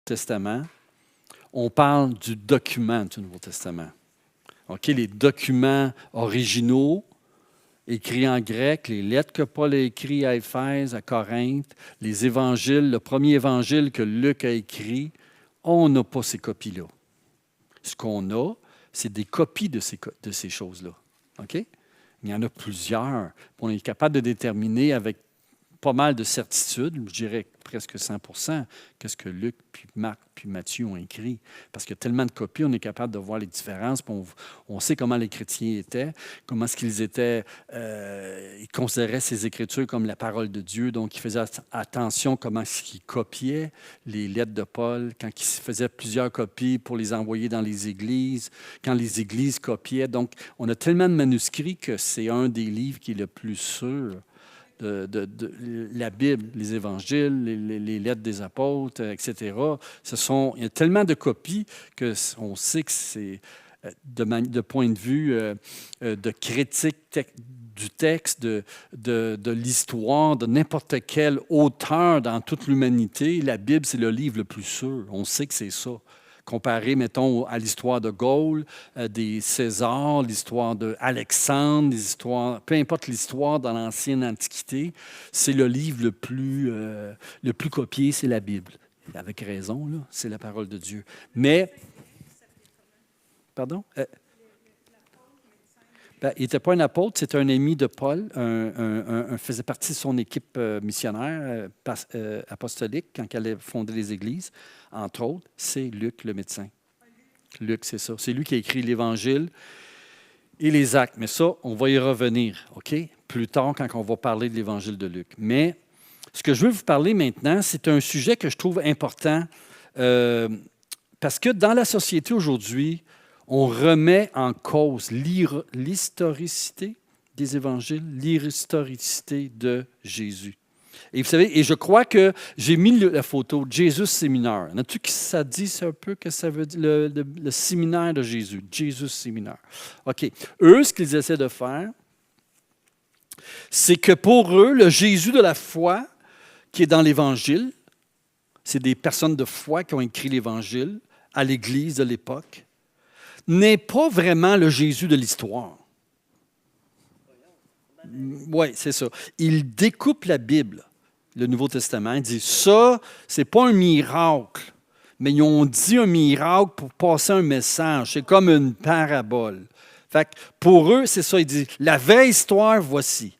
Testament, on parle du document du Nouveau Testament. OK, les documents originaux, écrits en grec, les lettres que Paul a écrites à Éphèse, à Corinthe, les évangiles, le premier évangile que Luc a écrit, on n'a pas ces copies-là. Ce qu'on a, c'est des copies de ces choses-là. OK? Il y en a plusieurs. On est capable de déterminer avec pas mal de certitude, je dirais presque 100%, qu'est-ce que Luc, puis Marc, puis Matthieu ont écrit. Parce qu'il y a tellement de copies, on est capable de voir les différences, puis on sait comment les chrétiens étaient, comment est-ce qu'ils étaient, ils considéraient ces Écritures comme la parole de Dieu, donc ils faisaient attention comment est-ce qu'ils copiaient les lettres de Paul, quand ils faisaient plusieurs copies pour les envoyer dans les églises, quand les églises copiaient. Donc, on a tellement de manuscrits que c'est un des livres qui est le plus sûr. De la Bible, les évangiles, les lettres des apôtres, etc. Il y a tellement de copies qu'on sait que c'est, de point de vue de critique du texte, de l'histoire, de n'importe quel auteur dans toute l'humanité, la Bible, c'est le livre le plus sûr. On sait que c'est ça. Comparé, mettons, à l'histoire de Gaulle, des Césars, l'histoire d'Alexandre, peu importe l'histoire dans l'ancienne Antiquité, c'est le livre le plus copié, c'est la Bible. Avec raison, là, c'est la parole de Dieu. Mais, pardon? Il n'était pas un apôtre, c'était un ami de Paul, faisait partie de son équipe missionnaire apostolique quand elle a fondé les églises. Entre autres, c'est Luc le médecin. Luc, c'est ça. C'est lui qui a écrit l'Évangile et les Actes. Mais ça, on va y revenir, OK? Plus tard, quand on va parler de l'Évangile de Luc. Mais ce que je veux vous parler maintenant, c'est un sujet que je trouve important parce que dans la société aujourd'hui, on remet en cause l'historicité des évangiles, l'historicité de Jésus. Et vous savez, et je crois que j'ai mis la photo de Jésus séminaire. En as-tu qui ça dit un peu que ça veut dire le séminaire de Jésus, Jésus séminaire. OK. Eux, ce qu'ils essaient de faire, c'est que pour eux, le Jésus de la foi qui est dans l'Évangile, c'est des personnes de foi qui ont écrit l'Évangile à l'Église de l'époque, n'est pas vraiment le Jésus de l'histoire. Oui, c'est ça. Il découpe la Bible, le Nouveau Testament. Il dit, ça, c'est pas un miracle, mais ils ont dit un miracle pour passer un message. C'est comme une parabole. Fait que pour eux, c'est ça. Il dit, la vraie histoire, voici.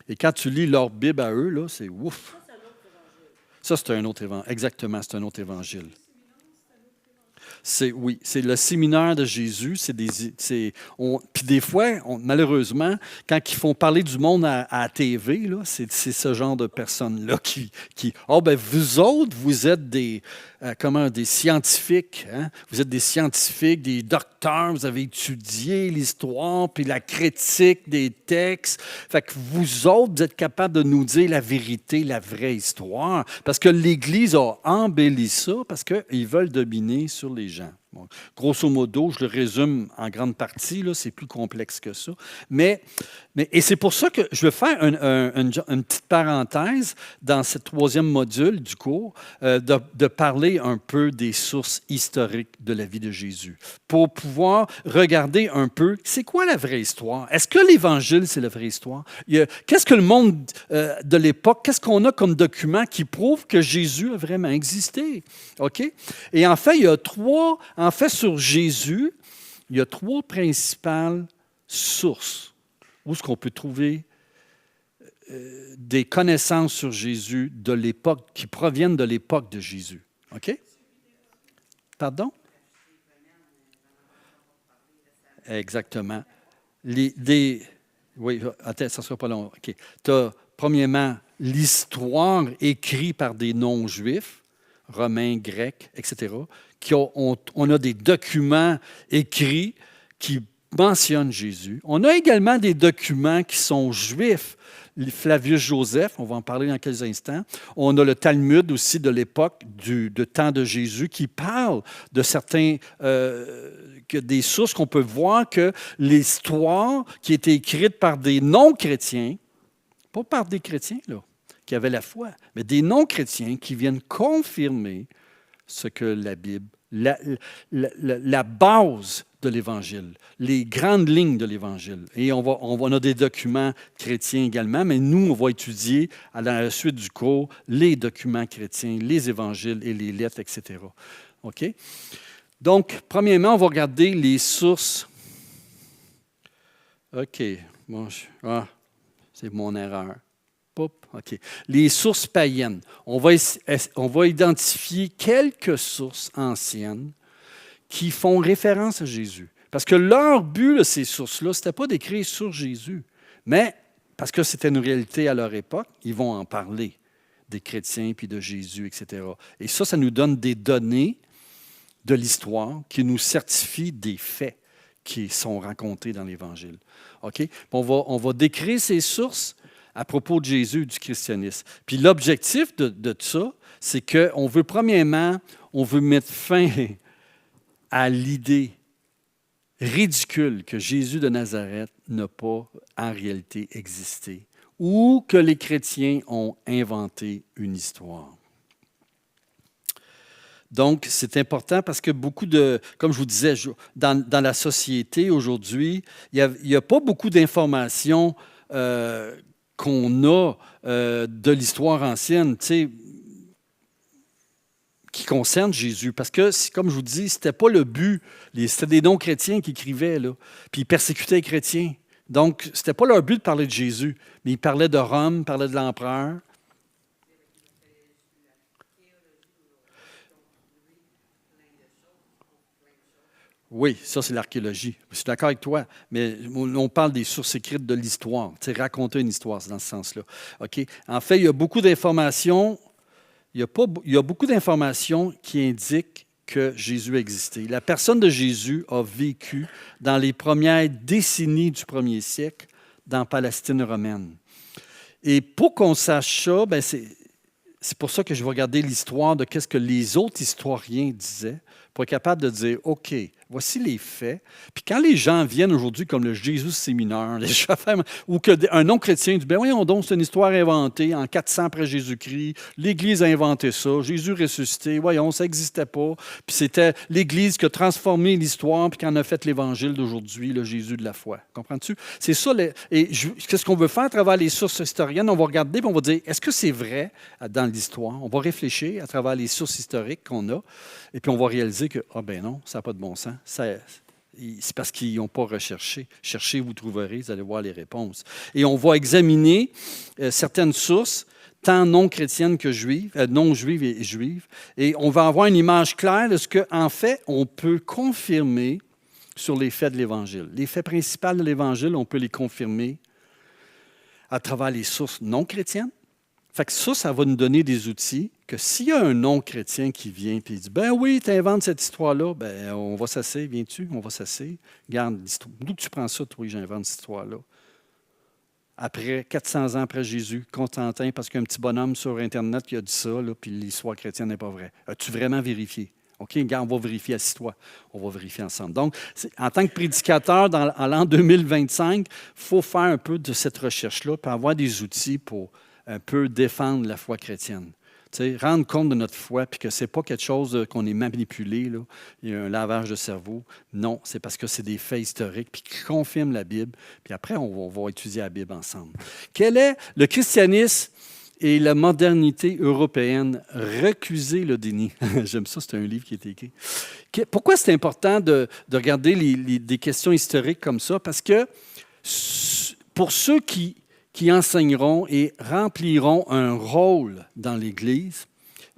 Et quand tu lis leur Bible à eux, là, c'est ouf. Ça, c'est un autre évangile. Exactement, c'est un autre évangile. Oui, c'est le séminaire de Jésus. Puis des fois, malheureusement, quand ils font parler du monde à la TV, là, c'est ce genre de personnes-là qui vous autres, vous êtes des scientifiques. Hein? Vous êtes des scientifiques, des docteurs, vous avez étudié l'histoire, puis la critique des textes. Fait que vous autres, vous êtes capables de nous dire la vérité, la vraie histoire. Parce que l'Église a embelli ça, parce qu'ils veulent dominer sur les gens. Bon, grosso modo, je le résume en grande partie, là, c'est plus complexe que ça. Et c'est pour ça que je vais faire une petite parenthèse dans ce troisième module du cours, de parler un peu des sources historiques de la vie de Jésus, pour pouvoir regarder un peu, c'est quoi la vraie histoire? Est-ce que l'Évangile, c'est la vraie histoire? Qu'est-ce que le monde de l'époque, qu'est-ce qu'on a comme document qui prouve que Jésus a vraiment existé? OK? Et en fait, sur Jésus, il y a trois principales sources où est-ce qu'on peut trouver des connaissances sur Jésus de l'époque, qui proviennent de l'époque de Jésus. OK? Pardon? Exactement. Oui, attends, ça ne sera pas long. OK. Tu as, premièrement, l'histoire écrite par des non-juifs, romains, grecs, etc., on a des documents écrits qui mentionnent Jésus. On a également des documents qui sont juifs. Flavius Joseph, on va en parler dans quelques instants. On a le Talmud aussi de l'époque du temps de Jésus qui parle de certains, des sources qu'on peut voir que l'histoire qui a été écrite par des non-chrétiens, pas par des chrétiens là, qui avaient la foi, mais des non-chrétiens qui viennent confirmer ce que la Bible, la base de l'Évangile, les grandes lignes de l'Évangile. Et on a des documents chrétiens également, mais nous, on va étudier à la suite du cours les documents chrétiens, les évangiles et les lettres, etc. OK? Donc, premièrement, on va regarder les sources. OK. Bon, c'est mon erreur. OK. Les sources païennes. On va identifier quelques sources anciennes qui font référence à Jésus. Parce que leur but, là, ces sources-là, ce n'était pas d'écrire sur Jésus, mais parce que c'était une réalité à leur époque, ils vont en parler des chrétiens, puis de Jésus, etc. Et ça nous donne des données de l'histoire qui nous certifient des faits qui sont racontés dans l'Évangile. OK? On va décrire ces sources à propos de Jésus et du christianisme. Puis l'objectif de ça, c'est qu'on veut, premièrement, on veut mettre fin à l'idée ridicule que Jésus de Nazareth n'a pas en réalité existé ou que les chrétiens ont inventé une histoire. Donc, c'est important parce que beaucoup de, comme je vous disais, dans la société aujourd'hui, il n'y a pas beaucoup d'informations qu'on a de l'histoire ancienne, tu sais, qui concerne Jésus. Parce que, comme je vous dis, ce n'était pas le but. C'était des non-chrétiens qui écrivaient, là, puis ils persécutaient les chrétiens. Donc, ce n'était pas leur but de parler de Jésus, mais ils parlaient de Rome, ils parlaient de l'empereur. Oui, ça, c'est l'archéologie. Je suis d'accord avec toi, mais on parle des sources écrites de l'histoire. Tu sais, raconter une histoire, c'est dans ce sens-là. OK? En fait, il y a beaucoup d'informations. Il y a beaucoup d'informations qui indiquent que Jésus existait. La personne de Jésus a vécu dans les premières décennies du 1er siècle dans la Palestine romaine. Et pour qu'on sache ça, ben c'est pour ça que je vais regarder l'histoire de ce que les autres historiens disaient pour être capable de dire, OK, voici les faits. Puis quand les gens viennent aujourd'hui, comme le Jésus séminaire, ou qu'un non-chrétien dit, ben voyons donc, c'est une histoire inventée en 400 après Jésus-Christ, l'Église a inventé ça, Jésus ressuscité, voyons, ça n'existait pas. Puis c'était l'Église qui a transformé l'histoire, puis qui en a fait l'Évangile d'aujourd'hui, le Jésus de la foi. Comprends-tu? C'est ça, qu'est-ce qu'on veut faire à travers les sources historiennes? On va regarder, puis on va dire, est-ce que c'est vrai dans l'histoire? On va réfléchir à travers les sources historiques qu'on a, et puis on va réaliser que, ben non, ça n'a pas de bon sens. C'est parce qu'ils n'ont pas recherché. Cherchez, vous trouverez, vous allez voir les réponses. Et on va examiner certaines sources, tant non chrétiennes que juives, non juives et juives, et on va avoir une image claire de ce qu'en fait, on peut confirmer sur les faits de l'Évangile. Les faits principaux de l'Évangile, on peut les confirmer à travers les sources non chrétiennes. Fait que ça va nous donner des outils que s'il y a un non-chrétien qui vient et dit « Ben oui, tu inventes cette histoire-là, ben on va s'asseoir, viens-tu? On va s'asseoir. Regarde, d'où tu prends ça, toi, j'invente cette histoire-là. » Après, 400 ans après Jésus, Constantin, parce qu'un petit bonhomme sur Internet qui a dit ça, là, puis l'histoire chrétienne n'est pas vraie. As-tu vraiment vérifié? OK, regarde, on va vérifier, assis-toi. On va vérifier ensemble. Donc, en tant que prédicateur, en l'an 2025, il faut faire un peu de cette recherche-là, puis avoir des outils pour un peu défendre la foi chrétienne. Tu sais, rendre compte de notre foi, puis que ce n'est pas quelque chose qu'on est manipulé, là. Il y a un lavage de cerveau. Non, c'est parce que c'est des faits historiques, puis qui confirment la Bible. Puis après, on va étudier la Bible ensemble. Quel est le christianisme et la modernité européenne? Recuser le déni. J'aime ça, c'est un livre qui est écrit. Pourquoi c'est important de regarder des questions historiques comme ça? Parce que pour ceux qui enseigneront et rempliront un rôle dans l'Église,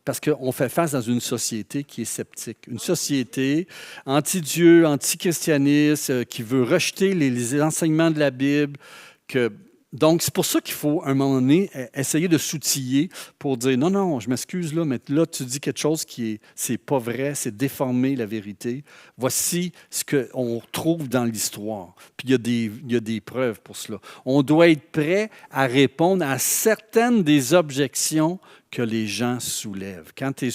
parce qu'on fait face dans une société qui est sceptique, une société anti-Dieu, anti-christianiste, qui veut rejeter les enseignements de la Bible. Donc, c'est pour ça qu'il faut, à un moment donné, essayer de s'outiller pour dire « Non, non, je m'excuse, là, mais là, tu dis quelque chose c'est pas vrai, c'est déformer la vérité. Voici ce qu'on trouve dans l'histoire. » Puis il y a des preuves pour cela. On doit être prêt à répondre à certaines des objections que les gens soulèvent. Quand tu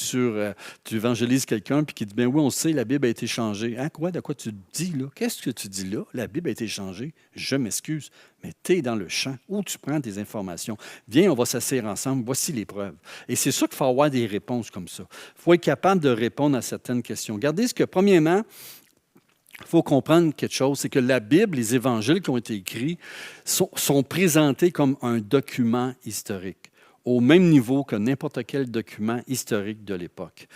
évangélises quelqu'un puis qui dit, ben oui, on sait, la Bible a été changée. Hein, quoi? De quoi tu dis là? Qu'est-ce que tu dis là? La Bible a été changée. Je m'excuse, mais tu es dans le champ. Où tu prends tes informations? Viens, on va s'asseoir ensemble. Voici les preuves. Et c'est sûr qu'il faut avoir des réponses comme ça. Il faut être capable de répondre à certaines questions. Regardez ce que, premièrement, il faut comprendre quelque chose, c'est que la Bible, les évangiles qui ont été écrits, sont présentés comme un document historique, au même niveau que n'importe quel document historique de l'époque.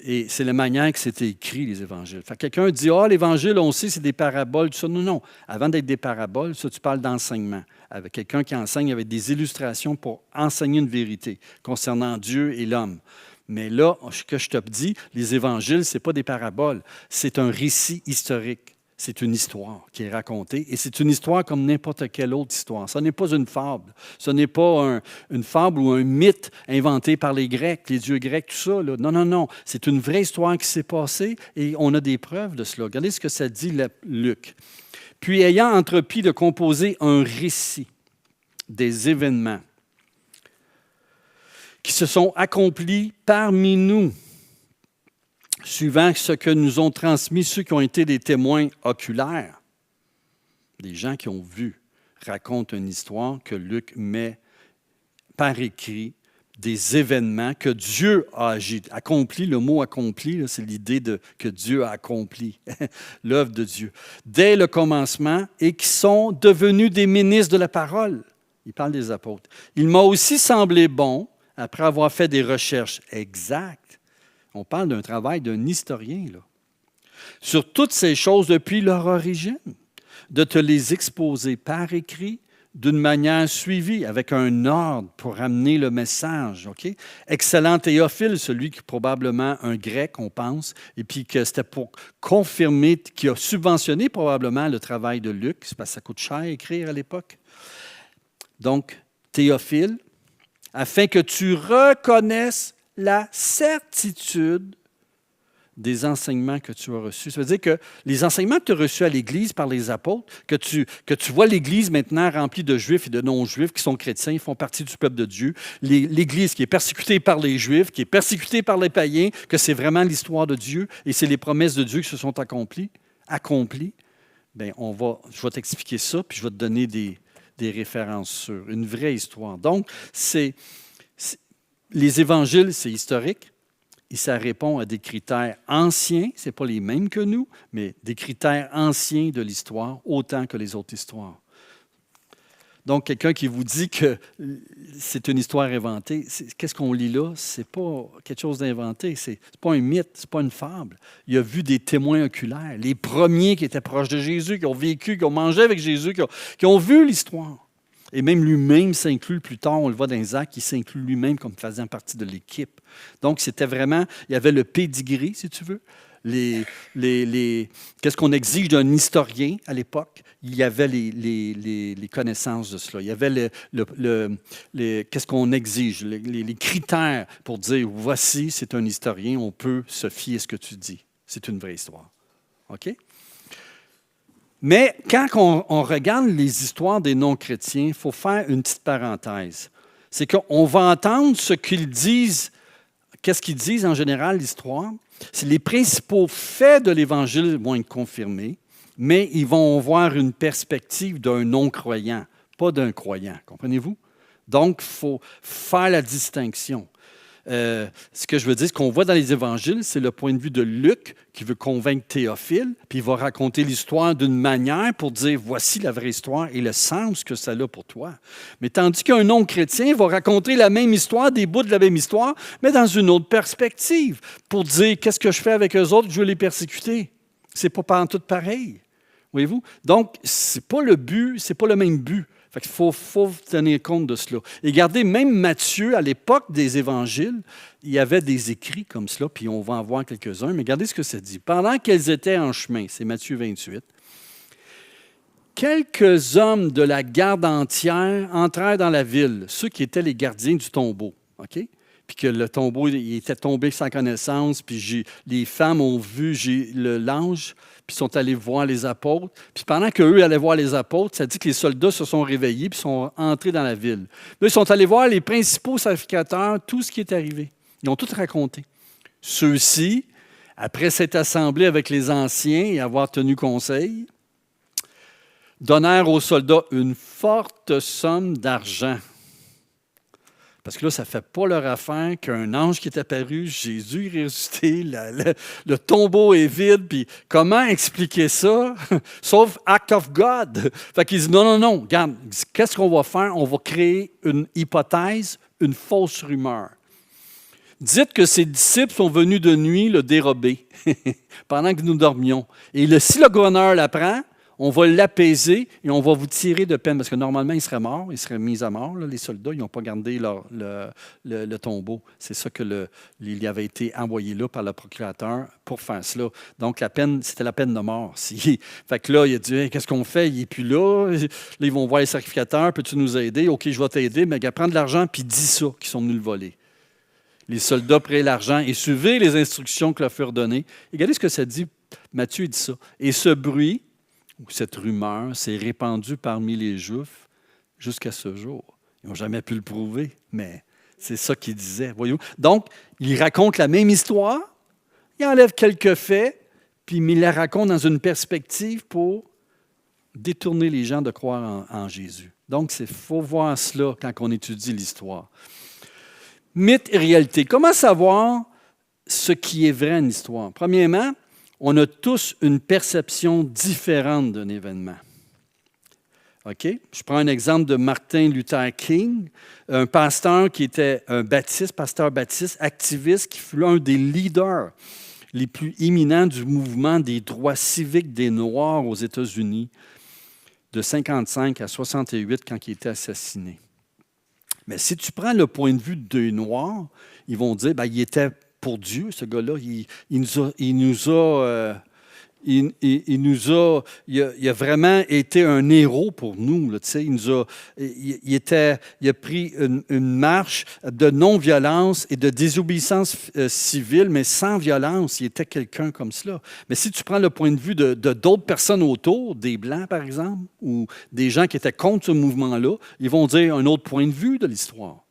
Et c'est la manière que c'était écrit, les évangiles. Fait que quelqu'un dit, ah, l'évangile, on sait, c'est des paraboles, tout ça. Non, non. Avant d'être des paraboles, ça, tu parles d'enseignement. Avec quelqu'un qui enseigne avec des illustrations pour enseigner une vérité concernant Dieu et l'homme. Mais là, ce que je te dis, les évangiles, ce n'est pas des paraboles, c'est un récit historique. C'est une histoire qui est racontée et c'est une histoire comme n'importe quelle autre histoire. Ce n'est pas une fable. Ce n'est pas une fable ou un mythe inventé par les Grecs, les dieux grecs, tout ça. Là. Non, non, non. C'est une vraie histoire qui s'est passée et on a des preuves de cela. Regardez ce que ça dit Luc. Puis ayant entrepris de composer un récit des événements qui se sont accomplis parmi nous, suivant ce que nous ont transmis ceux qui ont été des témoins oculaires. Des gens qui ont vu, racontent une histoire que Luc met par écrit, des événements que Dieu a agi, accompli. Le mot accompli, là, c'est l'idée que Dieu a accompli, l'œuvre de Dieu, dès le commencement, et qui sont devenus des ministres de la parole. Il parle des apôtres. Il m'a aussi semblé bon, après avoir fait des recherches exactes, on parle d'un travail d'un historien, là, sur toutes ces choses depuis leur origine, de te les exposer par écrit d'une manière suivie, avec un ordre pour amener le message. Okay? Excellent Théophile, celui qui est probablement un grec, on pense, et puis que c'était pour confirmer, qui a subventionné probablement le travail de Luc, c'est parce que ça coûte cher à écrire à l'époque. Donc, Théophile, afin que tu reconnaisses la certitude des enseignements que tu as reçus. Ça veut dire que les enseignements que tu as reçus à l'Église par les apôtres, que tu vois l'Église maintenant remplie de Juifs et de non-Juifs qui sont chrétiens, ils font partie du peuple de Dieu, l'Église qui est persécutée par les Juifs, qui est persécutée par les païens, que c'est vraiment l'histoire de Dieu et c'est les promesses de Dieu qui se sont accomplies. Bien, je vais t'expliquer ça, puis je vais te donner des références sur une vraie histoire. Donc, les évangiles, c'est historique et ça répond à des critères anciens, ce n'est pas les mêmes que nous, mais des critères anciens de l'histoire, autant que les autres histoires. Donc, quelqu'un qui vous dit que c'est une histoire inventée, qu'est-ce qu'on lit là? Ce n'est pas quelque chose d'inventé, ce n'est pas un mythe, ce n'est pas une fable. Il a vu des témoins oculaires, les premiers qui étaient proches de Jésus, qui ont vécu, qui ont mangé avec Jésus, qui ont vu l'histoire. Et même lui-même s'inclut plus tard, on le voit dans les Actes, il s'inclut lui-même comme faisant partie de l'équipe. Donc, c'était vraiment, il y avait le pédigré, si tu veux. Qu'est-ce qu'on exige d'un historien à l'époque? Il y avait les connaissances de cela. Il y avait qu'est-ce qu'on exige, les critères pour dire, voici, c'est un historien, on peut se fier à ce que tu dis. C'est une vraie histoire. OK? Mais quand on regarde les histoires des non-chrétiens, il faut faire une petite parenthèse. C'est qu'on va entendre ce qu'ils disent. Qu'est-ce qu'ils disent en général, l'histoire? C'est les principaux faits de l'Évangile vont être confirmés, mais ils vont voir une perspective d'un non-croyant, pas d'un croyant. Comprenez-vous? Donc, il faut faire la distinction. Ce que je veux dire, ce qu'on voit dans les évangiles, c'est le point de vue de Luc qui veut convaincre Théophile, puis il va raconter l'histoire d'une manière pour dire voici la vraie histoire et le sens que ça a pour toi. Mais tandis qu'un non-chrétien va raconter la même histoire, des bouts de la même histoire, mais dans une autre perspective, pour dire qu'est-ce que je fais avec eux autres, je veux les persécuter. C'est pas pantoute pareil. Voyez-vous? Donc, c'est pas le but, c'est pas le même but. Fait qu'il faut tenir compte de cela. Et regardez, même Matthieu, à l'époque des évangiles, il y avait des écrits comme cela, puis on va en voir quelques-uns, mais regardez ce que ça dit. Pendant qu'elles étaient en chemin, c'est Matthieu 28, quelques hommes de la garde entière entrèrent dans la ville, ceux qui étaient les gardiens du tombeau. OK? puis que le tombeau il était tombé sans connaissance, puis les femmes ont vu l'ange, puis sont allés voir les apôtres. Puis pendant qu'eux allaient voir les apôtres, ça dit que les soldats se sont réveillés, puis sont entrés dans la ville. Là, ils sont allés voir les principaux sacrificateurs, tout ce qui est arrivé. Ils ont tout raconté. Ceux-ci, après s'être assemblés avec les anciens et avoir tenu conseil, donnèrent aux soldats une forte somme d'argent. Parce que là, ça ne fait pas leur affaire qu'un ange qui est apparu, Jésus est ressuscité, le tombeau est vide, puis comment expliquer ça? Sauf act of God. Fait qu'ils disent, non, regarde, qu'est-ce qu'on va faire? On va créer une hypothèse, une fausse rumeur. Dites que ses disciples sont venus de nuit le dérober pendant que nous dormions. Et si le gouverneur l'apprend, on va l'apaiser et on va vous tirer de peine. Parce que normalement, il serait mort, il serait mis à mort. Là, les soldats, ils n'ont pas gardé le tombeau. C'est ça il avait été envoyé là par le procurateur pour faire cela. Donc, c'était la peine de mort. Fait que là, il a dit, hey, qu'est-ce qu'on fait? Il n'est plus là. Là, ils vont voir les sacrificateurs. Peux-tu nous aider? OK, je vais t'aider. Mais prends de l'argent puis dis ça, qu'ils sont venus le voler. Les soldats prennent l'argent et suivez les instructions que leur furent données. Et regardez ce que ça dit. Matthieu dit ça. Et ce bruit, ou cette rumeur, s'est répandue parmi les Juifs jusqu'à ce jour. Ils n'ont jamais pu le prouver, mais c'est ça qu'il disait. Voyez-vous? Donc, il raconte la même histoire, il enlève quelques faits, puis il la raconte dans une perspective pour détourner les gens de croire en Jésus. Donc, il faut voir cela quand on étudie l'histoire. Mythe et réalité. Comment savoir ce qui est vrai en histoire? Premièrement, on a tous une perception différente d'un événement. OK? Je prends un exemple de Martin Luther King, un pasteur qui était pasteur baptiste, activiste, qui fut l'un des leaders les plus éminents du mouvement des droits civiques des Noirs aux États-Unis, de 55 à 68, quand il était assassiné. Mais si tu prends le point de vue des Noirs, ils vont dire, il était pour Dieu, ce gars-là. Il a vraiment été un héros pour nous. Là, il a pris une marche de non-violence et de désobéissance civile, mais sans violence. Il était quelqu'un comme cela. Mais si tu prends le point de vue de d'autres personnes autour, des Blancs par exemple, ou des gens qui étaient contre ce mouvement-là, ils vont dire un autre point de vue de l'histoire.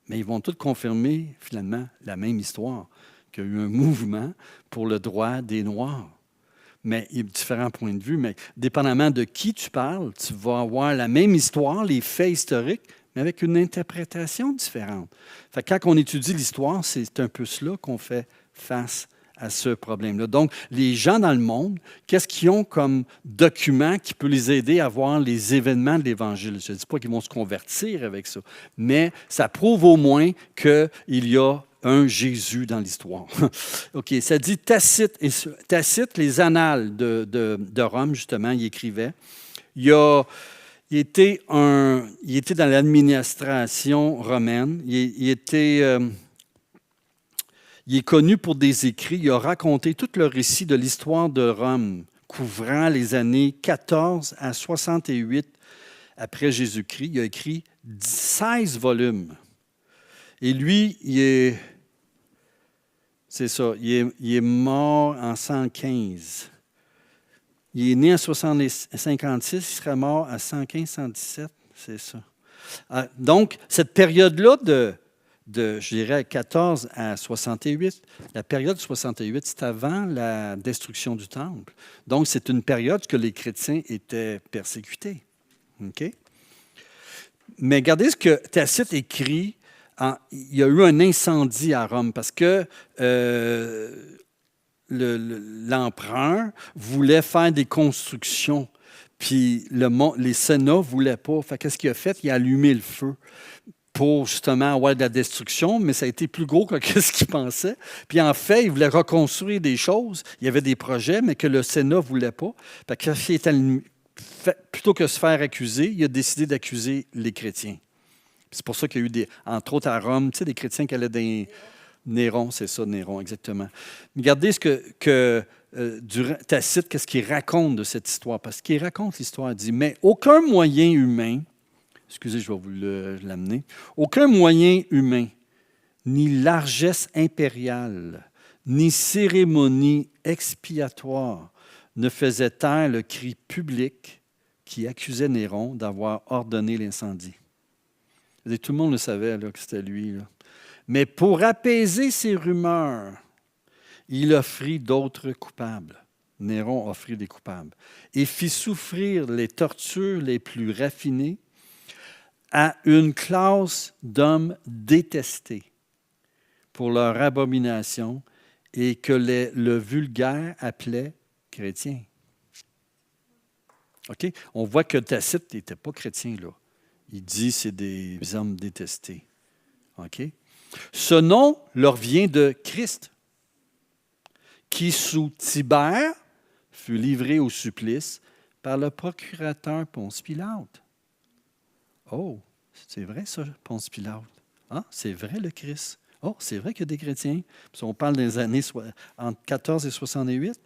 Mais ils vont tous confirmer finalement la même histoire, qu'il y a eu un mouvement pour le droit des Noirs. Mais il y a différents points de vue. Mais dépendamment de qui tu parles, tu vas avoir la même histoire, les faits historiques, mais avec une interprétation différente. Fait que quand on étudie l'histoire, c'est un peu cela qu'on fait face à ce problème-là. Donc, les gens dans le monde, qu'est-ce qu'ils ont comme document qui peut les aider à voir les événements de l'Évangile? Je ne dis pas qu'ils vont se convertir avec ça, mais ça prouve au moins qu'il y a un Jésus dans l'histoire. OK, ça dit Tacite, les annales de Rome, justement, il écrivait. Il était dans l'administration romaine. Il est connu pour des écrits. Il a raconté tout le récit de l'histoire de Rome, couvrant les années 14 à 68 après Jésus-Christ. Il a écrit 16 volumes. Et lui, c'est ça, il est mort en 115. Il est né en 56, il serait mort à 115-117, c'est ça. Donc, cette période-là je dirais, 14 à 68, la période 68, c'est avant la destruction du temple. Donc, c'est une période que les chrétiens étaient persécutés. OK? Mais regardez ce que Tacite écrit. Il y a eu un incendie à Rome parce que l'empereur voulait faire des constructions, puis les sénats ne voulaient pas. Qu'est-ce qu'il a fait? Il a allumé le feu pour justement avoir de la destruction, mais ça a été plus gros que ce qu'il pensait. Puis en fait, il voulait reconstruire des choses. Il y avait des projets, mais que le Sénat ne voulait pas. Plutôt que de se faire accuser, il a décidé d'accuser les chrétiens. C'est pour ça qu'il y a eu, entre autres à Rome, des chrétiens qui allaient dans Néron, c'est ça, Néron, exactement. Regardez ce que Tacite, qu'est-ce qu'il raconte de cette histoire. Parce qu'il raconte l'histoire, il dit, mais aucun moyen humain, excusez, je vais vous l'amener, aucun moyen humain ni largesse impériale, ni cérémonie expiatoire ne faisaient taire le cri public qui accusait Néron d'avoir ordonné l'incendie. Tout le monde le savait là, que c'était lui. Là. Mais pour apaiser ces rumeurs, il offrit d'autres coupables. Néron offrit des coupables et fit souffrir les tortures les plus raffinées à une classe d'hommes détestés pour leur abomination et que le vulgaire appelait chrétiens. OK? On voit que Tacite n'était pas chrétien, là. Il dit que c'est des hommes détestés. OK? Ce nom leur vient de Christ, qui sous Tibère fut livré au supplice par le procurateur Ponce Pilate. Oh, c'est vrai ça, Ponce Pilate. Ah, c'est vrai le Christ. Oh, c'est vrai qu'il y a des chrétiens. Puis on parle des années entre 14 et 68.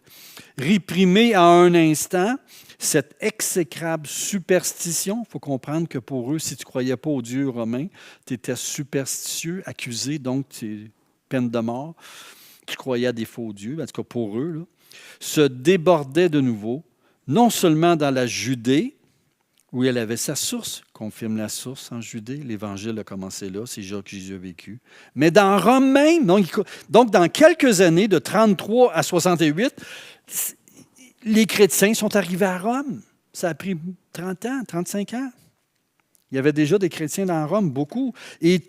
Réprimé à un instant, cette exécrable superstition, il faut comprendre que pour eux, si tu ne croyais pas au Dieu romain, tu étais superstitieux, accusé, donc tu peine de mort. Tu croyais à des faux dieux, en tout cas pour eux, là, se débordait de nouveau, non seulement dans la Judée, où elle avait sa source, confirme la source en Judée, l'Évangile a commencé là, c'est là que Jésus a vécu, mais dans Rome même, donc dans quelques années, de 33 à 68, les chrétiens sont arrivés à Rome. Ça a pris 30 ans, 35 ans. Il y avait déjà des chrétiens dans Rome, beaucoup, et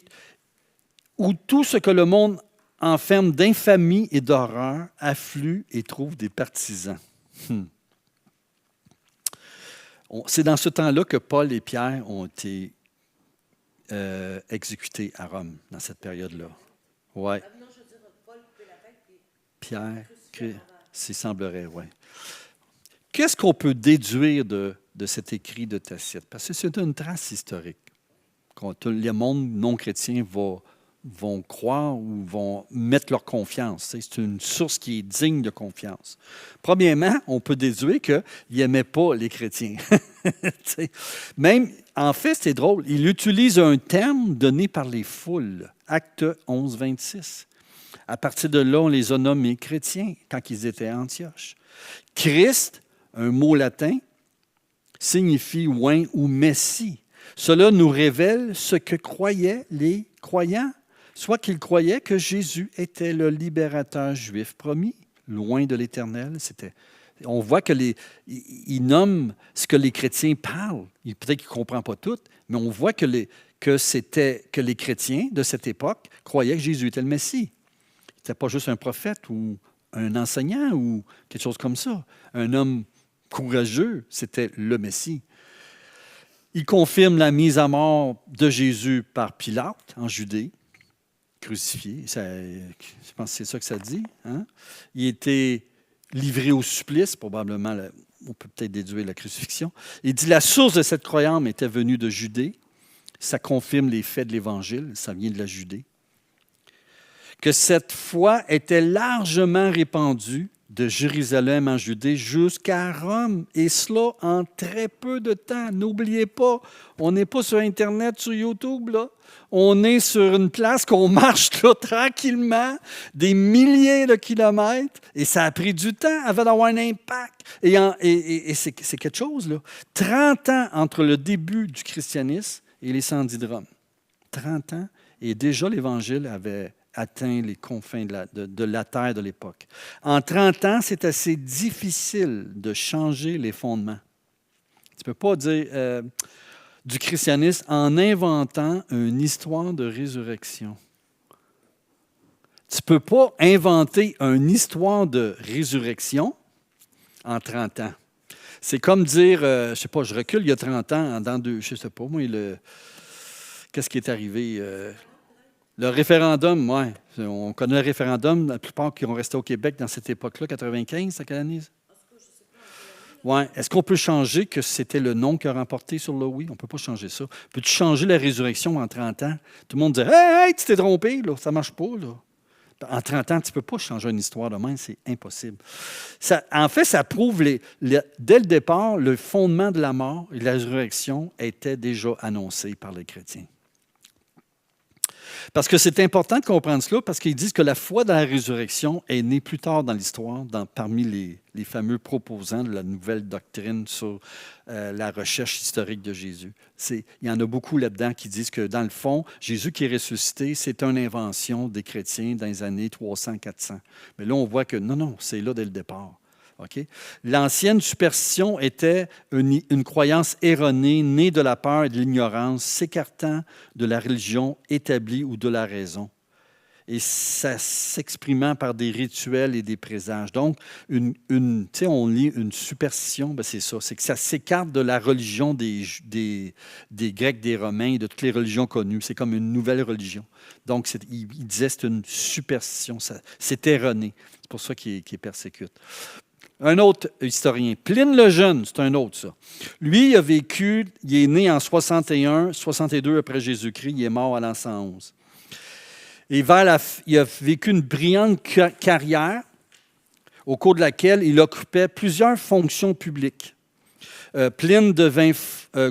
où tout ce que le monde enferme d'infamie et d'horreur afflue et trouve des partisans. C'est dans ce temps-là que Paul et Pierre ont été exécutés à Rome, dans cette période-là. Oui. Pierre, s'il semblerait, oui. Qu'est-ce qu'on peut déduire de cet écrit de Tacite? Parce que c'est une trace historique. Le monde non chrétien vont croire ou vont mettre leur confiance. C'est une source qui est digne de confiance. Premièrement, on peut déduire qu'il n'aimait pas les chrétiens. Même, en fait, c'est drôle, il utilise un terme donné par les foules, Acte 11, 26. À partir de là, on les a nommés chrétiens quand ils étaient à Antioche. Christ, un mot latin, signifie oint ou messie. Cela nous révèle ce que croyaient les croyants, soit qu'ils croyaient que Jésus était le libérateur juif promis, loin de l'Éternel. On voit qu'il nomme ce que les chrétiens parlent. Peut-être qu'ils ne comprennent pas tout, mais on voit que les chrétiens de cette époque croyaient que Jésus était le Messie. Il n'était pas juste un prophète ou un enseignant ou quelque chose comme ça. Un homme courageux, c'était le Messie. Il confirme la mise à mort de Jésus par Pilate en Judée, crucifié. Je pense que c'est ça que ça dit. Hein? Il était livré au supplice, probablement, on peut peut-être déduire la crucifixion. Il dit la source de cette croyance était venue de Judée. Ça confirme les faits de l'Évangile, ça vient de la Judée. Que cette foi était largement répandue de Jérusalem en Judée jusqu'à Rome, et cela en très peu de temps. N'oubliez pas, on n'est pas sur Internet, sur YouTube, là. On est sur une place qu'on marche là, tranquillement, des milliers de kilomètres, et ça a pris du temps avant d'avoir un impact. Et c'est quelque chose, là. 30 ans entre le début du christianisme et l'incendie de Rome. 30 ans, et déjà l'Évangile avait atteint les confins de la terre de l'époque. En 30 ans, c'est assez difficile de changer les fondements. Tu ne peux pas dire du christianisme en inventant une histoire de résurrection. Tu ne peux pas inventer une histoire de résurrection en 30 ans. C'est comme dire, je ne sais pas, je recule il y a 30 ans, je ne sais pas, moi, qu'est-ce qui est arrivé? Le référendum, oui. On connaît le référendum, la plupart qui ont resté au Québec dans cette époque-là, 95, c'est quelle année? Oui. Est-ce qu'on peut changer que c'était le non qui a remporté sur le oui? On ne peut pas changer ça. Peux-tu changer la résurrection en 30 ans? Tout le monde dit « Hey, tu t'es trompé, là, ça ne marche pas. » là. En 30 ans, tu ne peux pas changer une histoire de même, c'est impossible. En fait, ça prouve, dès le départ, le fondement de la mort et de la résurrection était déjà annoncé par les chrétiens. Parce que c'est important de comprendre cela, parce qu'ils disent que la foi dans la résurrection est née plus tard dans l'histoire, parmi les fameux proposants de la nouvelle doctrine sur la recherche historique de Jésus. Il y en a beaucoup là-dedans qui disent que, dans le fond, Jésus qui est ressuscité, c'est une invention des chrétiens dans les années 300-400. Mais là, on voit que non, c'est là dès le départ. Okay? L'ancienne superstition était une croyance erronée, née de la peur et de l'ignorance, s'écartant de la religion établie ou de la raison. Et ça s'exprimant par des rituels et des présages. Donc, on lit une superstition, ben c'est ça, c'est que ça s'écarte de la religion des Grecs, des Romains, de toutes les religions connues. C'est comme une nouvelle religion. Donc, il disait que c'est une superstition, c'est erroné. C'est pour ça qu'il est persécute. Un autre historien, Pline le Jeune, c'est un autre, ça. Lui, il est né en 61, 62 après Jésus-Christ, il est mort à l'an 111. Et il a vécu une brillante carrière au cours de laquelle il occupait plusieurs fonctions publiques. Pline devint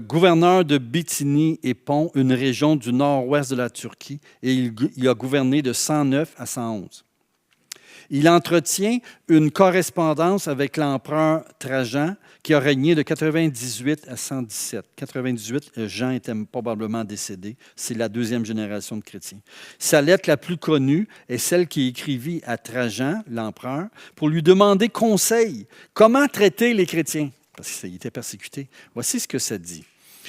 gouverneur de Bithynie et Pont, une région du nord-ouest de la Turquie, et il a gouverné de 109 à 111. Il entretient une correspondance avec l'empereur Trajan qui a régné de 98 à 117. 98, Jean était probablement décédé. C'est la deuxième génération de chrétiens. Sa lettre la plus connue est celle qu'il écrivit à Trajan, l'empereur, pour lui demander conseil. Comment traiter les chrétiens? Parce qu'il était persécuté. Voici ce que ça dit.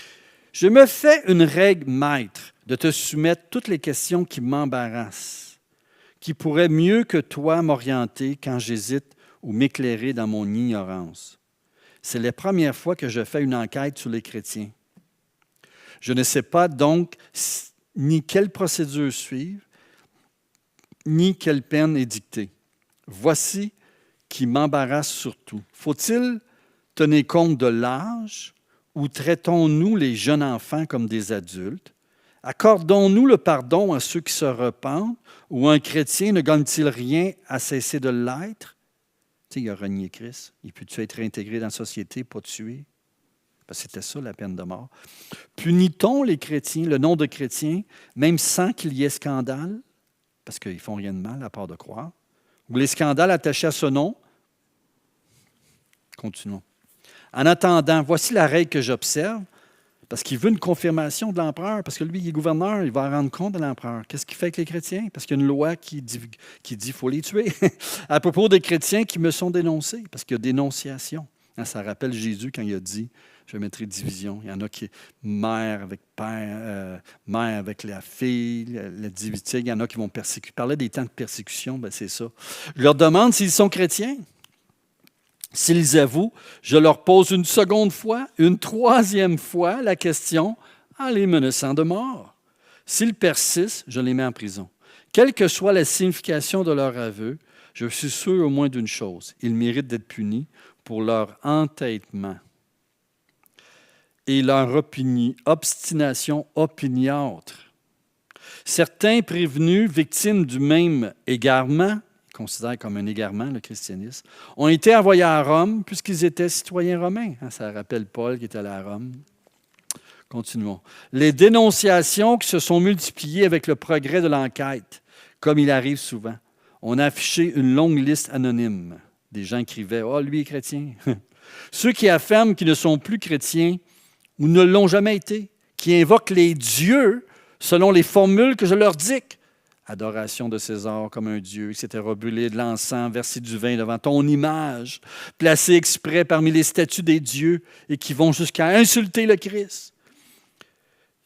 « Je me fais une règle maître de te soumettre toutes les questions qui m'embarrassent, qui pourrait mieux que toi m'orienter quand j'hésite ou m'éclairer dans mon ignorance. C'est la première fois que je fais une enquête sur les chrétiens. Je ne sais pas donc ni quelle procédure suivre, ni quelle peine est dictée. Voici qui m'embarrasse surtout. Faut-il tenir compte de l'âge ou traitons-nous les jeunes enfants comme des adultes? Accordons-nous le pardon à ceux qui se repentent, ou un chrétien ne gagne-t-il rien à cesser de l'être? Tu sais, il a renié Christ. Il peut-tu être réintégré dans la société, pas tué? Parce que c'était ça la peine de mort. Punit-on les chrétiens, le nom de chrétien, même sans qu'il y ait scandale? Parce qu'ils ne font rien de mal à part de croire. Ou les scandales attachés à ce nom? Continuons. En attendant, voici la règle que j'observe. Parce qu'il veut une confirmation de l'empereur, parce que lui, il est gouverneur, il va rendre compte de l'empereur. Qu'est-ce qu'il fait avec les chrétiens? Parce qu'il y a une loi qui dit qu'il faut les tuer. À propos des chrétiens qui me sont dénoncés, parce qu'il y a dénonciation. Ça rappelle Jésus quand il a dit, je mettrai division. Il y en a qui mère avec père, mère avec la fille, la division. Il y en a qui vont persécuter. Parler des temps de persécution, ben c'est ça. Je leur demande s'ils sont chrétiens. S'ils avouent, je leur pose une seconde fois, une troisième fois la question en les menaçant de mort. S'ils persistent, je les mets en prison. Quelle que soit la signification de leur aveu, je suis sûr au moins d'une chose, ils méritent d'être punis pour leur entêtement et leur obstination opiniâtre. Certains prévenus, victimes du même égarement, considèrent comme un égarement, le christianisme, ont été envoyés à Rome puisqu'ils étaient citoyens romains. Ça rappelle Paul qui était allé à Rome. Continuons. Les dénonciations qui se sont multipliées avec le progrès de l'enquête, comme il arrive souvent. On a affiché une longue liste anonyme. Des gens écrivaient « Ah, lui est chrétien. » Ceux qui affirment qu'ils ne sont plus chrétiens ou ne l'ont jamais été, qui invoquent les dieux selon les formules que je leur dicte. Adoration de César comme un dieu, etc. Brûler de l'encens, verser du vin devant ton image, placé exprès parmi les statues des dieux et qui vont jusqu'à insulter le Christ.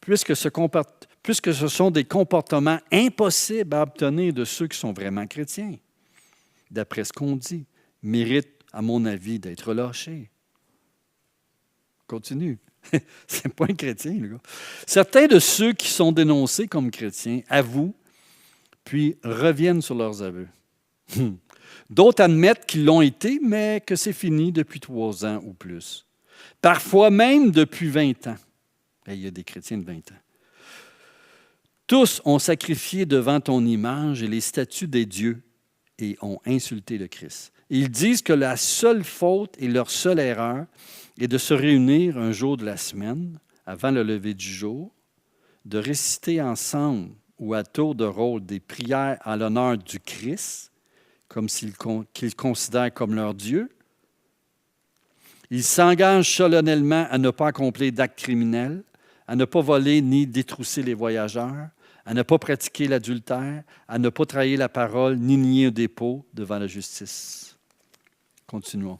Puisque ce sont des comportements impossibles à obtenir de ceux qui sont vraiment chrétiens, d'après ce qu'on dit, méritent, à mon avis, d'être lâchés. Continue. C'est pas un chrétien, le gars. Certains de ceux qui sont dénoncés comme chrétiens avouent puis reviennent sur leurs aveux. D'autres admettent qu'ils l'ont été, mais que c'est fini depuis 3 ans ou plus. Parfois même depuis 20 ans. Il y a des chrétiens de 20 ans. Tous ont sacrifié devant ton image et les statues des dieux et ont insulté le Christ. Ils disent que la seule faute et leur seule erreur est de se réunir un jour de la semaine, avant le lever du jour, de réciter ensemble ou à tour de rôle des prières en l'honneur du Christ, comme qu'ils considèrent comme leur Dieu. Ils s'engagent solennellement à ne pas accomplir d'actes criminels, à ne pas voler ni détrousser les voyageurs, à ne pas pratiquer l'adultère, à ne pas trahir la parole, ni nier un dépôt devant la justice. Continuons.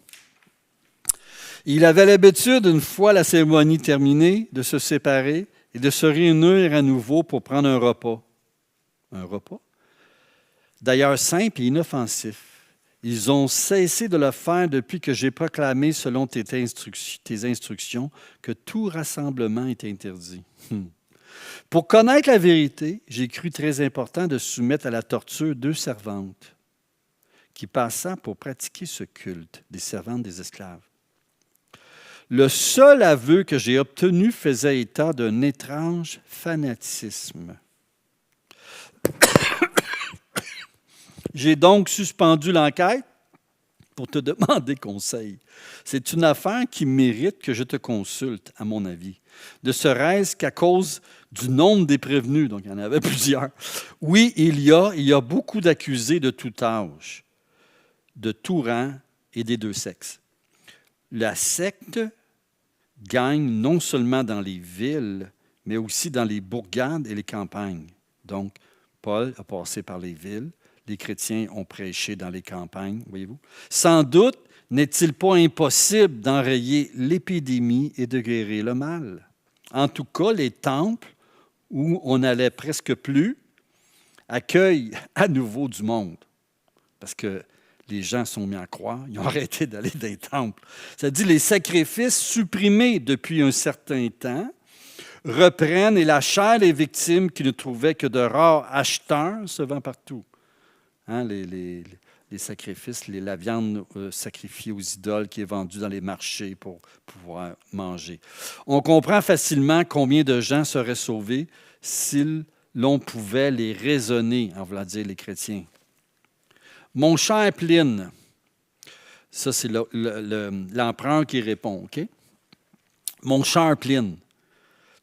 Il avait l'habitude, une fois la cérémonie terminée, de se séparer et de se réunir à nouveau pour prendre un repas. Un repas? D'ailleurs simple et inoffensif. Ils ont cessé de le faire depuis que j'ai proclamé, selon tes instructions, que tout rassemblement est interdit. Pour connaître la vérité, j'ai cru très important de soumettre à la torture 2 servantes qui passaient pour pratiquer ce culte, des servantes des esclaves. Le seul aveu que j'ai obtenu faisait état d'un étrange fanatisme. J'ai donc suspendu l'enquête pour te demander conseil. C'est une affaire qui mérite que je te consulte, à mon avis. Ne serait-ce qu'à cause du nombre des prévenus, donc il y en avait plusieurs. Oui, il y a beaucoup d'accusés de tout âge, de tout rang et des 2 sexes. La secte gagne non seulement dans les villes, mais aussi dans les bourgades et les campagnes. Donc, Paul a passé par les villes. Les chrétiens ont prêché dans les campagnes, voyez-vous. Sans doute, n'est-il pas impossible d'enrayer l'épidémie et de guérir le mal? En tout cas, les temples, où on n'allait presque plus, accueillent à nouveau du monde. Parce que les gens sont mis à croire, ils ont arrêté d'aller dans les temples. Ça dit les sacrifices supprimés depuis un certain temps reprennent et la chair des victimes qui ne trouvaient que de rares acheteurs se vend partout. Hein, les sacrifices, la viande sacrifiée aux idoles qui est vendue dans les marchés pour pouvoir manger. On comprend facilement combien de gens seraient sauvés si l'on pouvait les raisonner, en voulant dire les chrétiens. Mon cher Pline, ça c'est l'empereur qui répond, OK? Mon cher Pline,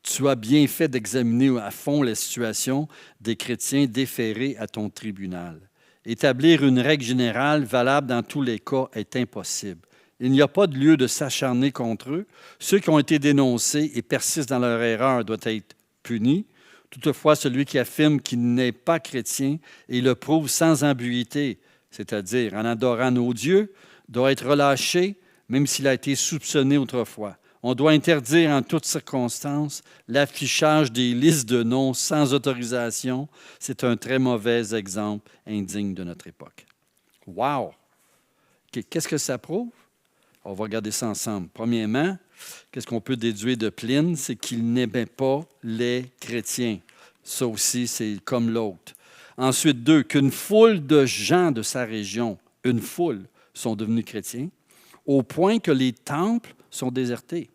tu as bien fait d'examiner à fond la situation des chrétiens déférés à ton tribunal. Établir une règle générale valable dans tous les cas est impossible. Il n'y a pas de lieu de s'acharner contre eux. Ceux qui ont été dénoncés et persistent dans leur erreur doivent être punis. Toutefois, celui qui affirme qu'il n'est pas chrétien et le prouve sans ambiguïté, c'est-à-dire en adorant nos dieux, doit être relâché, même s'il a été soupçonné autrefois. On doit interdire en toutes circonstances l'affichage des listes de noms sans autorisation. C'est un très mauvais exemple indigne de notre époque. Wow! Qu'est-ce que ça prouve? On va regarder ça ensemble. Premièrement, qu'est-ce qu'on peut déduire de Pline? C'est qu'il n'aimait pas les chrétiens. Ça aussi, c'est comme l'autre. Ensuite, 2, qu'une foule de gens de sa région, une foule, sont devenus chrétiens, au point que les temples sont désertés.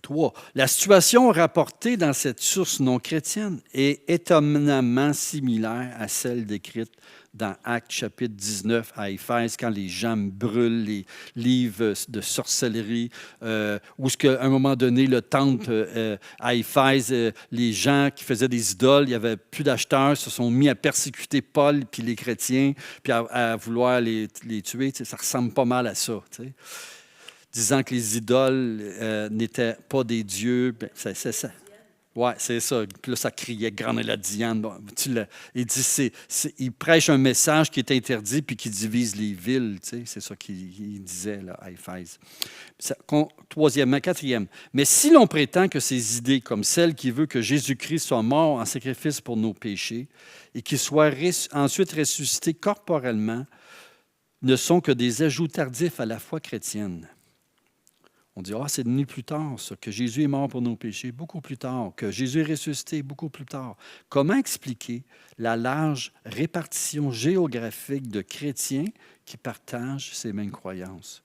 3. La situation rapportée dans cette source non chrétienne est étonnamment similaire à celle décrite dans Actes chapitre 19 à Éphèse, quand les gens brûlent les livres de sorcellerie, où à un moment donné, le temple à Éphèse, les gens qui faisaient des idoles, il n'y avait plus d'acheteurs, se sont mis à persécuter Paul puis les chrétiens, puis à vouloir les tuer. Ça ressemble pas mal à ça. Disant que les idoles n'étaient pas des dieux. C'est ça. Oui, c'est ça. Puis là, ça criait « Grande est la Diane ». Bon, il dit, il prêche un message qui est interdit puis qui divise les villes. C'est ça qu'il disait là, à Éphèse. Troisièmement, 4e. Mais si l'on prétend que ces idées, comme celle qui veut que Jésus-Christ soit mort en sacrifice pour nos péchés et qu'il soit ensuite ressuscité corporellement, ne sont que des ajouts tardifs à la foi chrétienne. On dit, c'est venu plus tard, ça, que Jésus est mort pour nos péchés, beaucoup plus tard, que Jésus est ressuscité, beaucoup plus tard. Comment expliquer la large répartition géographique de chrétiens qui partagent ces mêmes croyances?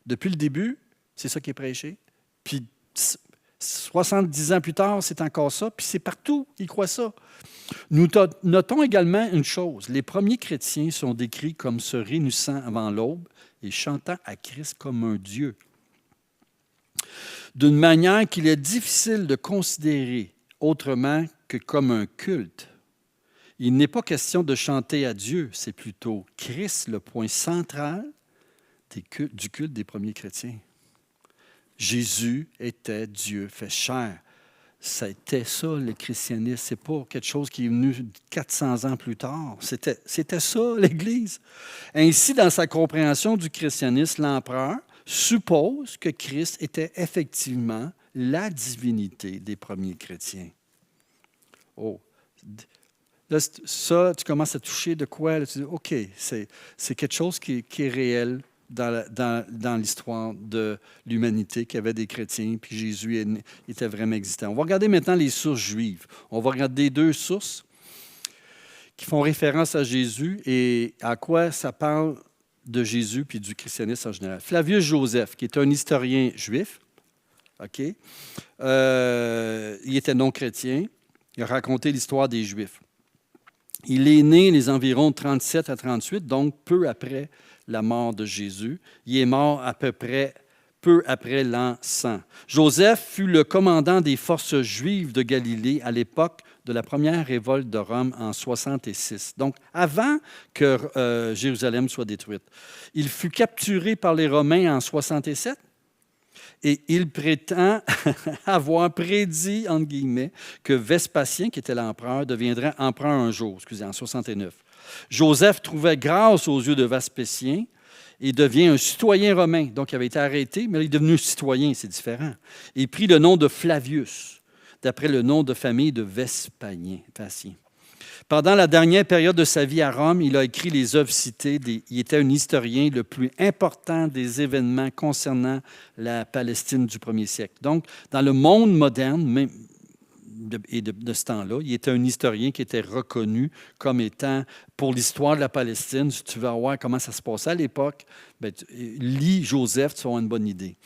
Depuis le début, c'est ça qui est prêché. Puis 70 ans plus tard, c'est encore ça. Puis c'est partout, ils croient ça. Nous notons également une chose. Les premiers chrétiens sont décrits comme se réunissant avant l'aube et chantant à Christ comme un Dieu. d'une manière qu'il est difficile de considérer autrement que comme un culte. Il n'est pas question de chanter à Dieu, c'est plutôt Christ le point central du culte des premiers chrétiens. Jésus était Dieu fait chair. C'était ça, le christianisme. Ce n'est pas quelque chose qui est venu 400 ans plus tard. C'était ça, l'Église. Ainsi, dans sa compréhension du christianisme, l'empereur suppose que Christ était effectivement la divinité des premiers chrétiens. Oh, là, ça, tu commences à toucher de quoi? Là, tu dis, OK, c'est quelque chose qui est réel dans l'histoire de l'humanité, qu'il y avait des chrétiens, puis Jésus était vraiment existant. On va regarder maintenant les sources juives. On va regarder deux sources qui font référence à Jésus et à quoi ça parle de Jésus puis du christianisme en général. Flavius Joseph, qui est un historien juif, OK? Il était non-chrétien. Il a raconté l'histoire des Juifs. Il est né les environs 37 à 38, donc peu après la mort de Jésus. Il est mort à peu près peu après l'an 100. Joseph fut le commandant des forces juives de Galilée à l'époque de la première révolte de Rome en 66, donc avant que Jérusalem soit détruite. Il fut capturé par les Romains en 67 et il prétend avoir prédit, entre guillemets, que Vespasien, qui était l'empereur, deviendrait empereur un jour, en 69. Joseph trouvait grâce aux yeux de Vespasien et devient un citoyen romain. Donc, il avait été arrêté, mais il est devenu citoyen, c'est différent. Il prit le nom de Flavius, d'après le nom de famille de Vespasien. Pendant la dernière période de sa vie à Rome, il a écrit les œuvres citées. Il était un historien le plus important des événements concernant la Palestine du premier siècle. Donc, dans le monde moderne, même de ce temps-là, il était un historien qui était reconnu comme étant, pour l'histoire de la Palestine, si tu veux voir comment ça se passait à l'époque, lis Joseph, tu vas avoir une bonne idée.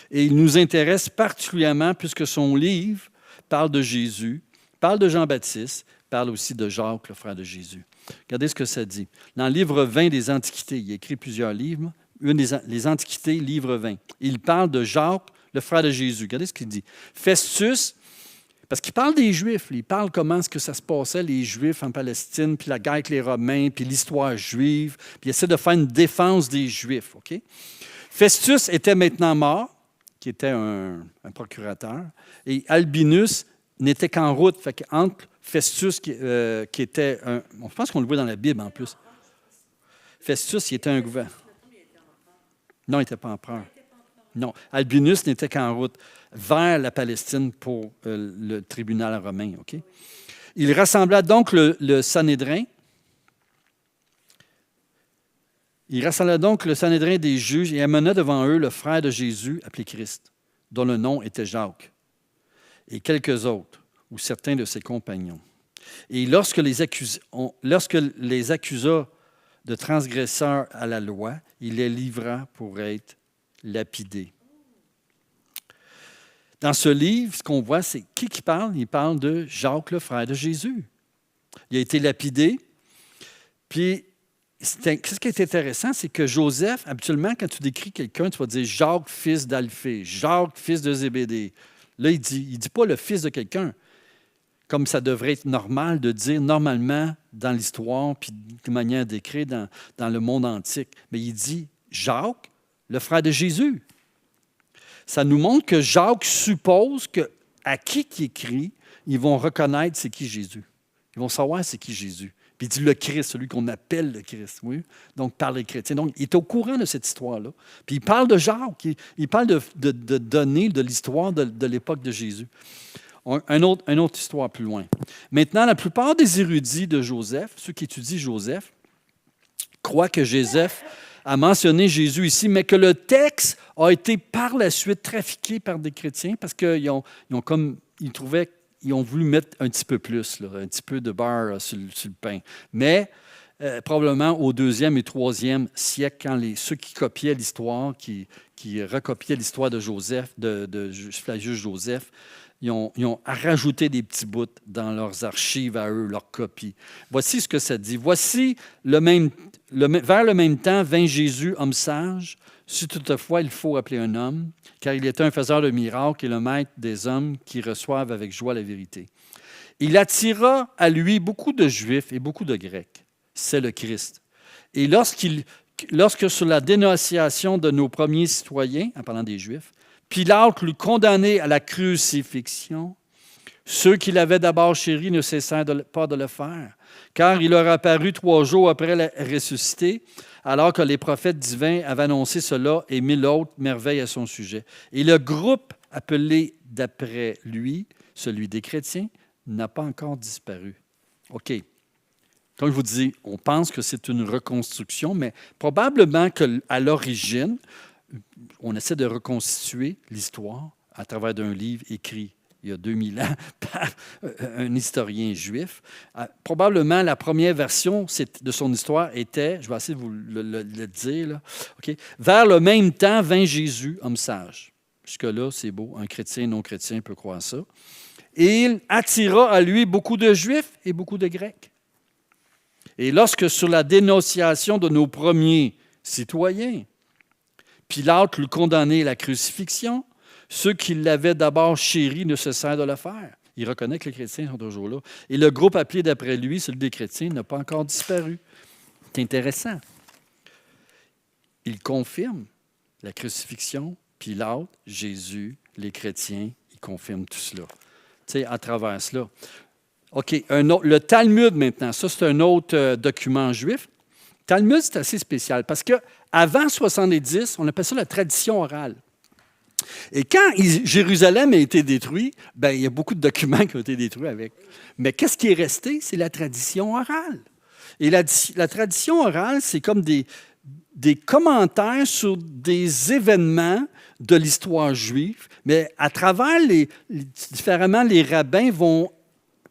Et il nous intéresse particulièrement puisque son livre parle de Jésus, parle de Jean-Baptiste, parle aussi de Jacques, le frère de Jésus. Regardez ce que ça dit. Dans le livre 20 des Antiquités, il a écrit plusieurs livres, les Antiquités, livre 20. Il parle de Jacques, le frère de Jésus. Regardez ce qu'il dit. Festus, parce qu'il parle des Juifs, il parle comment est-ce que ça se passait, les Juifs en Palestine, puis la guerre avec les Romains, puis l'histoire juive, puis il essaie de faire une défense des Juifs. OK? Festus était maintenant mort, qui était un procurateur, et Albinus n'était qu'en route. Fait qu'entre Festus, qui était un... Je pense qu'on le voit dans la Bible en plus. Festus, il était un gouverneur. Non, il n'était pas empereur. Non, Albinus n'était qu'en route vers la Palestine pour le tribunal romain. OK? Il rassembla donc le Sanhédrin. Il rassembla donc le Sanhédrin des juges et amena devant eux le frère de Jésus, appelé Christ, dont le nom était Jacques, et quelques autres, ou certains de ses compagnons. Et lorsque les accusa de transgresseurs à la loi, il les livra pour être lapidés. Dans ce livre, ce qu'on voit, c'est qui parle? Il parle de Jacques, le frère de Jésus. Il a été lapidé. Puis, ce qui est intéressant, c'est que Joseph, habituellement, quand tu décris quelqu'un, tu vas dire Jacques, fils d'Alphée, Jacques, fils de Zébédée. Là, il dit pas le fils de quelqu'un, comme ça devrait être normal de dire normalement dans l'histoire, puis de manière d'écrire dans le monde antique. Mais il dit Jacques, le frère de Jésus. Ça nous montre que Jacques suppose qu'à qui écrit, ils vont reconnaître c'est qui Jésus. Ils vont savoir c'est qui Jésus. Puis il dit le Christ, celui qu'on appelle le Christ, oui. Donc par les chrétiens. Donc il est au courant de cette histoire-là. Puis il parle de Jacques, il parle de données de l'histoire de l'époque de Jésus. Une autre histoire plus loin. Maintenant, la plupart des érudits de Joseph, ceux qui étudient Joseph, croient que Joseph a mentionné Jésus ici, mais que le texte a été par la suite trafiqué par des chrétiens parce qu'ils ont voulu mettre un petit peu plus, là, un petit peu de beurre sur le pain. Mais probablement au 2e et 3e siècle, quand ceux qui copiaient l'histoire, qui recopiaient l'histoire de Joseph, de Flavius Joseph, ils ont rajouté des petits bouts dans leurs archives à eux, leurs copies. Voici ce que ça dit. Voici vers le même temps vint Jésus, homme sage, Si toutefois il faut appeler un homme, car il était un faiseur de miracles et le maître des hommes qui reçoivent avec joie la vérité. Il attira à lui beaucoup de Juifs et beaucoup de Grecs. C'est le Christ. Et lorsque sur la dénonciation de nos premiers citoyens, en parlant des Juifs, Pilate l'eut condamné à la crucifixion, ceux qui l'avaient d'abord chéri ne cessèrent pas de le faire, car il leur apparut 3 jours après la ressuscité, alors que les prophètes divins avaient annoncé cela et 1000 autres merveilles à son sujet. Et le groupe appelé d'après lui, celui des chrétiens, n'a pas encore disparu. OK. Comme je vous dis, on pense que c'est une reconstruction, mais probablement qu'à l'origine, on essaie de reconstituer l'histoire à travers d'un livre écrit il y a 2000 ans par un historien juif. Probablement, la première version de son histoire était, je vais essayer de vous le dire, là, okay? Vers le même temps vint Jésus, homme sage. Jusque-là, c'est beau, un chrétien, non-chrétien peut croire ça. Et il attira à lui beaucoup de Juifs et beaucoup de Grecs. Et lorsque, sur la dénonciation de nos premiers citoyens, Pilate l'eut condamné à la crucifixion, ceux qui l'avaient d'abord chéri ne cessèrent de le faire. Il reconnaît que les chrétiens sont toujours là. Et le groupe appelé d'après lui, celui des chrétiens, n'a pas encore disparu. C'est intéressant. Il confirme la crucifixion, Pilate, Jésus, les chrétiens, ils confirment tout cela. Tu sais, à travers cela. OK, le Talmud maintenant, ça c'est un autre document juif. Talmud, c'est assez spécial parce qu'avant 70, on appelle ça la tradition orale. Et quand Jérusalem a été détruit, bien, il y a beaucoup de documents qui ont été détruits avec. Mais qu'est-ce qui est resté? C'est la tradition orale. Et la tradition orale, c'est comme des commentaires sur des événements de l'histoire juive, mais à travers différemment, les rabbins vont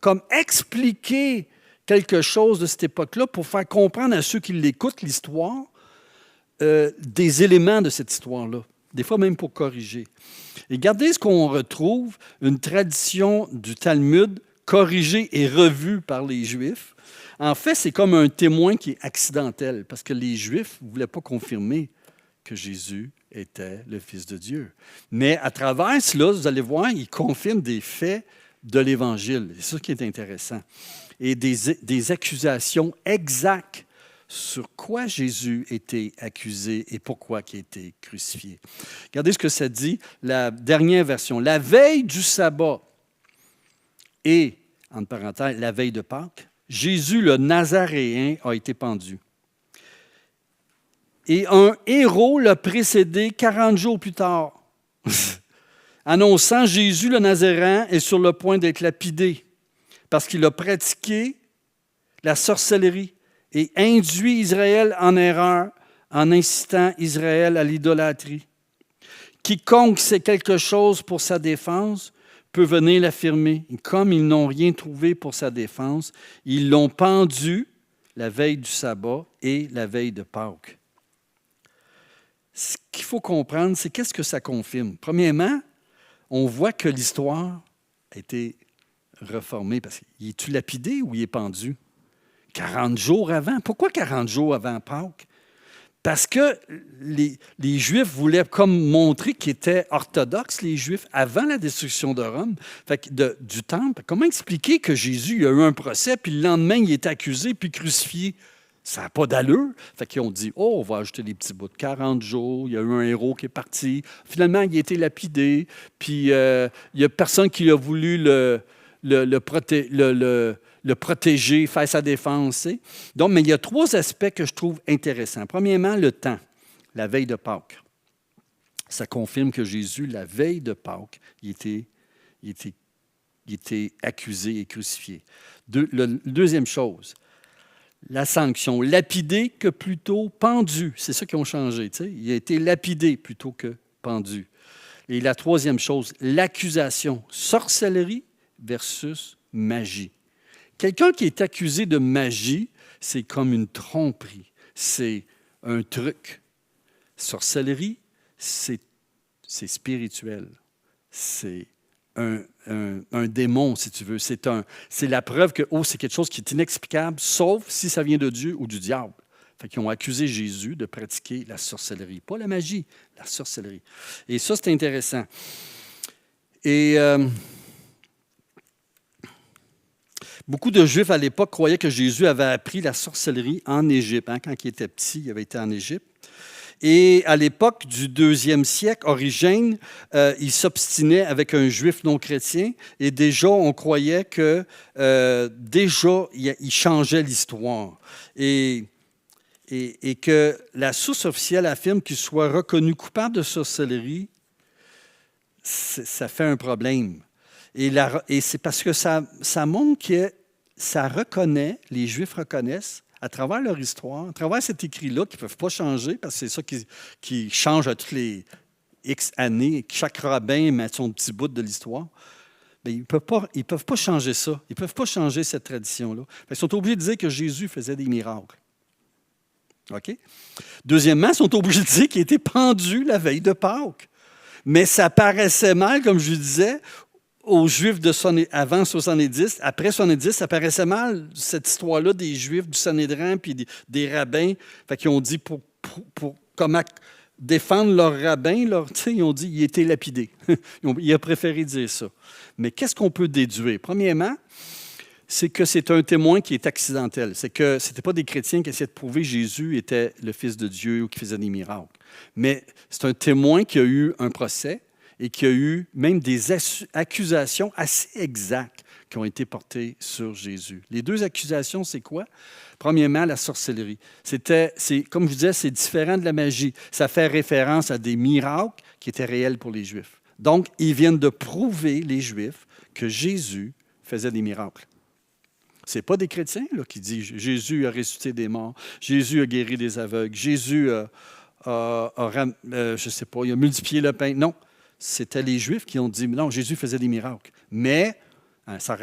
comme expliquer quelque chose de cette époque-là pour faire comprendre à ceux qui l'écoutent l'histoire des éléments de cette histoire-là, des fois même pour corriger. Et regardez ce qu'on retrouve, une tradition du Talmud corrigée et revue par les Juifs. En fait, c'est comme un témoin qui est accidentel, parce que les Juifs ne voulaient pas confirmer que Jésus était le Fils de Dieu. Mais à travers cela, vous allez voir, il confirme des faits de l'Évangile. C'est ça qui est intéressant. Et des accusations exactes sur quoi Jésus était accusé et pourquoi il a été crucifié. Regardez ce que ça dit, la dernière version. La veille du sabbat et, entre parenthèses, la veille de Pâques, Jésus le Nazaréen a été pendu. Et un héros l'a précédé 40 jours plus tard, annonçant Jésus le Nazaréen est sur le point d'être lapidé parce qu'il a pratiqué la sorcellerie et induit Israël en erreur en incitant Israël à l'idolâtrie. Quiconque sait quelque chose pour sa défense peut venir l'affirmer. Comme ils n'ont rien trouvé pour sa défense, ils l'ont pendu la veille du sabbat et la veille de Pâques. Ce qu'il faut comprendre, c'est qu'est-ce que ça confirme. Premièrement, on voit que l'histoire a été reformée. Parce qu'il est-tu lapidé ou il est pendu? 40 jours avant. Pourquoi 40 jours avant Pâques? Parce que les Juifs voulaient comme montrer qu'ils étaient orthodoxes, les Juifs, avant la destruction de Rome, du temple. Comment expliquer que Jésus a eu un procès, puis le lendemain, il est accusé, puis crucifié? Ça n'a pas d'allure. Fait qu'ils ont dit, on va ajouter des petits bouts de 40 jours, il y a eu un héros qui est parti. Finalement, il a été lapidé, puis il n'y a personne qui a voulu le protéger, faire sa défense. Donc, mais il y a 3 aspects que je trouve intéressants. Premièrement, le temps, la veille de Pâques. Ça confirme que Jésus, la veille de Pâques, il était accusé et crucifié. Deuxième chose, la sanction, lapidé que plutôt pendu. C'est ça qui ont changé. Il a été lapidé plutôt que pendu. Et la troisième chose, l'accusation, sorcellerie versus magie. Quelqu'un qui est accusé de magie, c'est comme une tromperie, c'est un truc. Sorcellerie, c'est spirituel, c'est un démon, si tu veux. C'est la preuve que c'est quelque chose qui est inexplicable, sauf si ça vient de Dieu ou du diable. Fait qu'ils ont accusé Jésus de pratiquer la sorcellerie. Pas la magie, la sorcellerie. Et ça, c'est intéressant. Et beaucoup de Juifs à l'époque croyaient que Jésus avait appris la sorcellerie en Égypte. Quand il était petit, il avait été en Égypte. Et à l'époque du 2e siècle, Origène, il s'obstinait avec un juif non chrétien. Et déjà, on croyait que déjà, il changeait l'histoire. Et que la source officielle affirme qu'il soit reconnu coupable de sorcellerie, ça fait un problème. Et c'est parce que ça montre que ça reconnaît, les Juifs reconnaissent, à travers leur histoire, à travers cet écrit-là, qui ne peuvent pas changer, parce que c'est ça qui change à toutes les X années. Chaque rabbin met son petit bout de l'histoire. Bien, ils ne peuvent pas changer ça. Ils ne peuvent pas changer cette tradition-là. Ils sont obligés de dire que Jésus faisait des miracles. OK? Deuxièmement, ils sont obligés de dire qu'il était pendu la veille de Pâques. Mais ça paraissait mal, comme je vous disais, aux Juifs avant 70. Après 70, ça paraissait mal, cette histoire-là des Juifs, du Sanhédrin, puis des rabbins. Fait qu'ils ont dit, pour comment défendre leur rabbin, ils ont dit qu'il était lapidé. Il a préféré dire ça. Mais qu'est-ce qu'on peut déduire? Premièrement, c'est que c'est un témoin qui est accidentel. C'est que ce n'était pas des chrétiens qui essayaient de prouver que Jésus était le Fils de Dieu ou qui faisait des miracles. Mais c'est un témoin qui a eu un procès et qui a eu même des accusations assez exactes qui ont été portées sur Jésus. Les deux accusations, c'est quoi? Premièrement, la sorcellerie. Comme je vous disais, c'est différent de la magie. Ça fait référence à des miracles qui étaient réels pour les Juifs. Donc, ils viennent de prouver, les Juifs, que Jésus faisait des miracles. Ce n'est pas des chrétiens là, qui disent « Jésus a ressuscité des morts, Jésus a guéri des aveugles, Jésus je ne sais pas, il a multiplié le pain. » Non, c'était les Juifs qui ont dit « Non, Jésus faisait des miracles. » Mais ça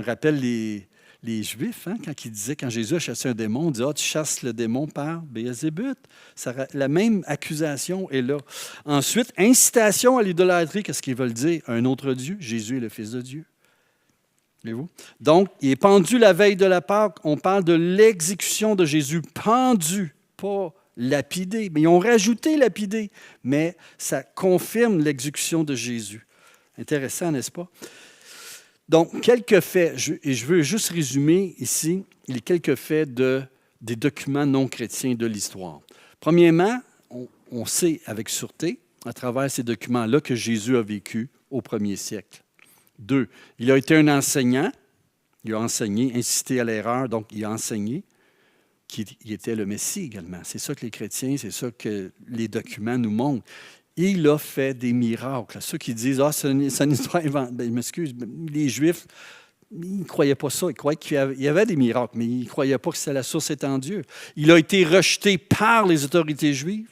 rappelle les Juifs, quand ils disaient, quand Jésus a chassé un démon, on dit « Ah, tu chasses le démon par Béelzébut. » La même accusation est là. Ensuite, incitation à l'idolâtrie, qu'est-ce qu'ils veulent dire? Un autre Dieu, Jésus est le Fils de Dieu. Voyez-vous? Donc, il est pendu la veille de la Pâque. On parle de l'exécution de Jésus, pendu, pas lapidé. Mais ils ont rajouté lapidé, mais ça confirme l'exécution de Jésus. Intéressant, n'est-ce pas? Donc, quelques faits, et je veux juste résumer ici les quelques faits des documents non chrétiens de l'histoire. Premièrement, on sait avec sûreté, à travers ces documents-là, que Jésus a vécu au 1er siècle. 2, il a été un enseignant, il a enseigné, incité à l'erreur, donc il a enseigné qu'il était le Messie également. C'est ça que les chrétiens, c'est ça que les documents nous montrent. Il a fait des miracles. Ceux qui disent « Ah, c'est une histoire inventée. » Ben, je m'excuse, les Juifs, ils ne croyaient pas ça. Ils croyaient qu'il y avait des miracles, mais ils ne croyaient pas que c'était la source étant Dieu. Il a été rejeté par les autorités juives.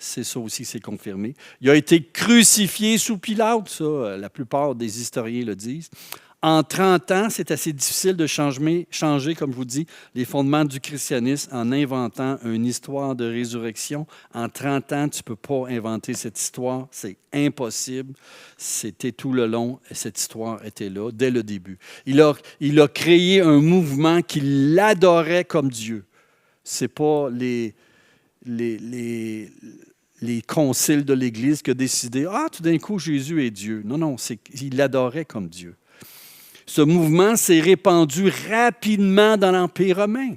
C'est ça aussi, c'est confirmé. Il a été crucifié sous Pilate, ça, la plupart des historiens le disent. En 30 ans, c'est assez difficile de changer, comme je vous dis, les fondements du christianisme en inventant une histoire de résurrection. En 30 ans, tu ne peux pas inventer cette histoire. C'est impossible. C'était tout le long et cette histoire était là dès le début. Il a créé un mouvement qui l'adorait comme Dieu. Ce n'est pas les conciles de l'Église qui ont décidé « Ah, tout d'un coup, Jésus est Dieu. » Non, il l'adorait comme Dieu. Ce mouvement s'est répandu rapidement dans l'Empire romain.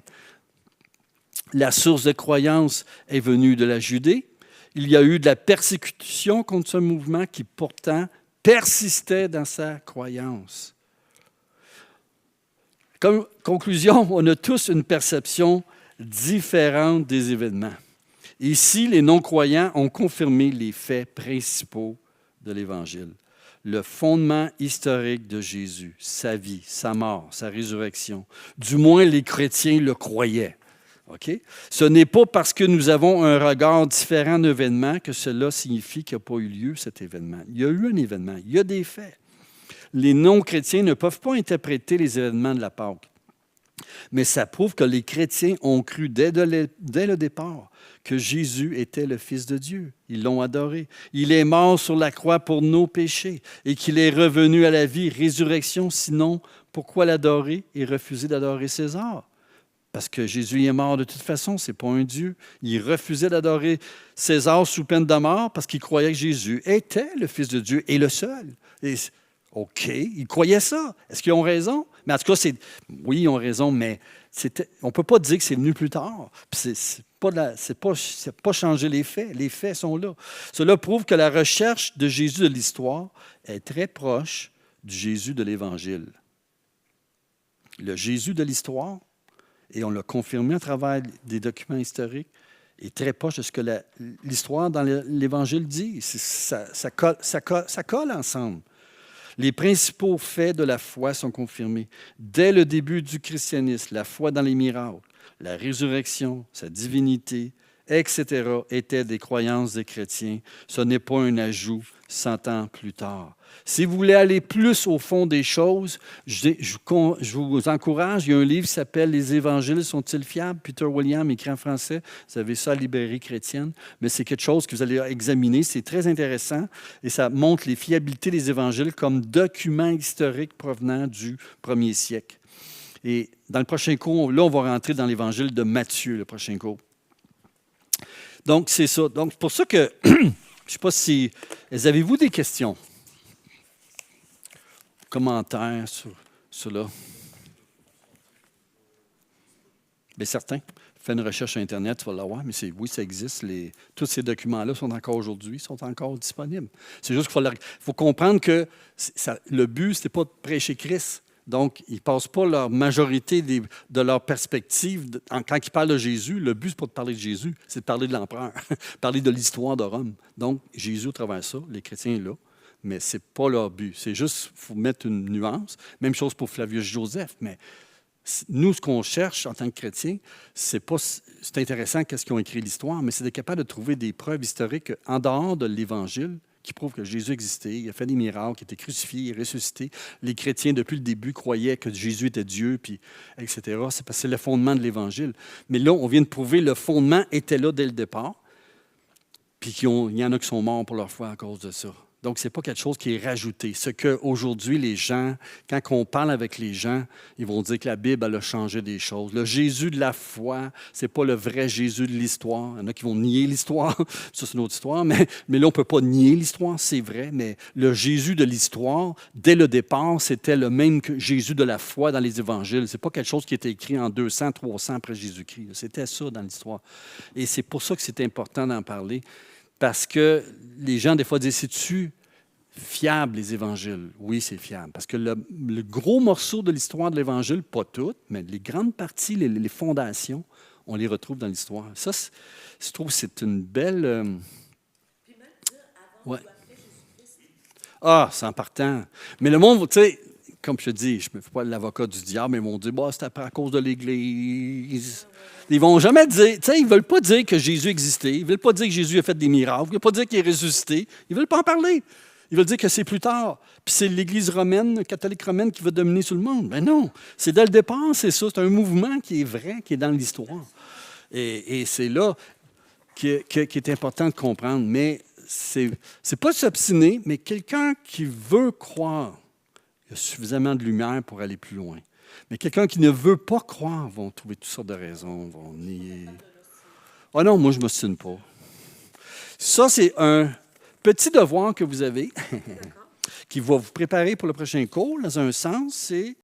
La source de croyance est venue de la Judée. Il y a eu de la persécution contre ce mouvement qui pourtant persistait dans sa croyance. Comme conclusion, on a tous une perception différente des événements. Ici, les non-croyants ont confirmé les faits principaux de l'Évangile. Le fondement historique de Jésus, sa vie, sa mort, sa résurrection. Du moins, les chrétiens le croyaient. Okay? Ce n'est pas parce que nous avons un regard différent d'événements que cela signifie qu'il n'y a pas eu lieu, cet événement. Il y a eu un événement, il y a des faits. Les non-chrétiens ne peuvent pas interpréter les événements de la Pâque. Mais ça prouve que les chrétiens ont cru dès le départ que Jésus était le Fils de Dieu. Ils l'ont adoré. Il est mort sur la croix pour nos péchés et qu'il est revenu à la vie, résurrection. Sinon, pourquoi l'adorer et refuser d'adorer César? parce que Jésus est mort de toute façon, ce n'est pas un Dieu. Il refusait d'adorer César sous peine de mort parce qu'il croyait que Jésus était le Fils de Dieu et le seul. Et, OK, ils croyaient ça. Est-ce qu'ils ont raison? Mais en tout cas, oui, ils ont raison, mais on ne peut pas dire que c'est venu plus tard. C'est pas changer les faits. Les faits sont là. Cela prouve que la recherche de Jésus de l'histoire est très proche du Jésus de l'Évangile. Le Jésus de l'histoire, et on l'a confirmé à travers des documents historiques, est très proche de ce que l'histoire dans l'Évangile dit. Ça colle ensemble. Les principaux faits de la foi sont confirmés. Dès le début du christianisme, la foi dans les miracles, la résurrection, sa divinité, etc., étaient des croyances des chrétiens. Ce n'est pas un ajout 100 ans plus tard. Si vous voulez aller plus au fond des choses, je vous encourage. Il y a un livre qui s'appelle « Les évangiles sont-ils fiables ?» Peter Williams, écrit en français. Vous avez ça à la librairie chrétienne. Mais c'est quelque chose que vous allez examiner. C'est très intéressant et ça montre les fiabilités des évangiles comme documents historiques provenant du 1er siècle. Et dans le prochain cours, là, on va rentrer dans l'évangile de Matthieu, le prochain cours. Donc, c'est ça. Donc, c'est pour ça que, je ne sais pas si... Avez-vous des questions? Commentaires sur cela? Bien, certain. Fais une recherche sur Internet, tu vas l'avoir, mais oui, ça existe. Tous ces documents-là sont encore aujourd'hui, sont encore disponibles. C'est juste qu'il faut comprendre que le but, ce n'est pas de prêcher Christ. Donc, ils ne passent pas leur majorité de leur perspective. Quand ils parlent de Jésus, le but, ce n'est pas de parler de Jésus, c'est de parler de l'empereur, parler de l'histoire de Rome. Donc, Jésus, au travers ça, les chrétiens là, mais ce n'est pas leur but. C'est juste, il faut mettre une nuance. Même chose pour Flavius Joseph. Mais nous, ce qu'on cherche en tant que chrétiens, c'est intéressant qu'est-ce qu'ils ont écrit l'histoire, mais c'est d'être capable de trouver des preuves historiques en dehors de l'Évangile qui prouvent que Jésus existait, il a fait des miracles, il était crucifié, il est ressuscité. Les chrétiens, depuis le début, croyaient que Jésus était Dieu, puis, etc. C'est parce que c'est le fondement de l'Évangile. Mais là, on vient de prouver que le fondement était là dès le départ, puis il y en a qui sont morts pour leur foi à cause de ça. Donc, ce n'est pas quelque chose qui est rajouté. Ce qu'aujourd'hui, les gens, quand on parle avec les gens, ils vont dire que la Bible, elle a changé des choses. Le Jésus de la foi, ce n'est pas le vrai Jésus de l'histoire. Il y en a qui vont nier l'histoire. Ça, c'est une autre histoire. Mais là, on ne peut pas nier l'histoire, c'est vrai. Mais le Jésus de l'histoire, dès le départ, c'était le même que Jésus de la foi dans les évangiles. Ce n'est pas quelque chose qui était écrit en 200, 300 après Jésus-Christ. C'était ça dans l'histoire. Et c'est pour ça que c'est important d'en parler. Parce que les gens, des fois, disent, c'est-tu fiable, les évangiles? Oui, c'est fiable. Parce que le gros morceau de l'histoire de l'évangile, pas toutes, mais les grandes parties, les fondations, on les retrouve dans l'histoire. Ça, je trouve que c'est une belle... Puis même dire avant ou après Jésus-Christ. Ah, c'est en partant. Mais le monde, tu sais, comme je te dis, je ne me fais pas l'avocat du diable, mais ils vont dire, bah, c'est à cause de l'Église. Ils ne vont jamais dire, tu sais, ils ne veulent pas dire que Jésus existait, ils ne veulent pas dire que Jésus a fait des miracles, ils ne veulent pas dire qu'il est ressuscité, ils ne veulent pas en parler. Ils veulent dire que c'est plus tard. Puis c'est l'Église romaine, catholique romaine, qui va dominer sur le monde. Mais non, c'est dès le départ, c'est ça. C'est un mouvement qui est vrai, qui est dans l'histoire. Et c'est là qui est important de comprendre. Mais c'est pas s'obstiner, mais quelqu'un qui veut croire, il y a suffisamment de lumière pour aller plus loin. Mais quelqu'un qui ne veut pas croire va trouver toutes sortes de raisons, vont nier. Ah non, moi, je ne m'obstine pas. Ça, c'est un petit devoir que vous avez qui va vous préparer pour le prochain cours, dans un sens, c'est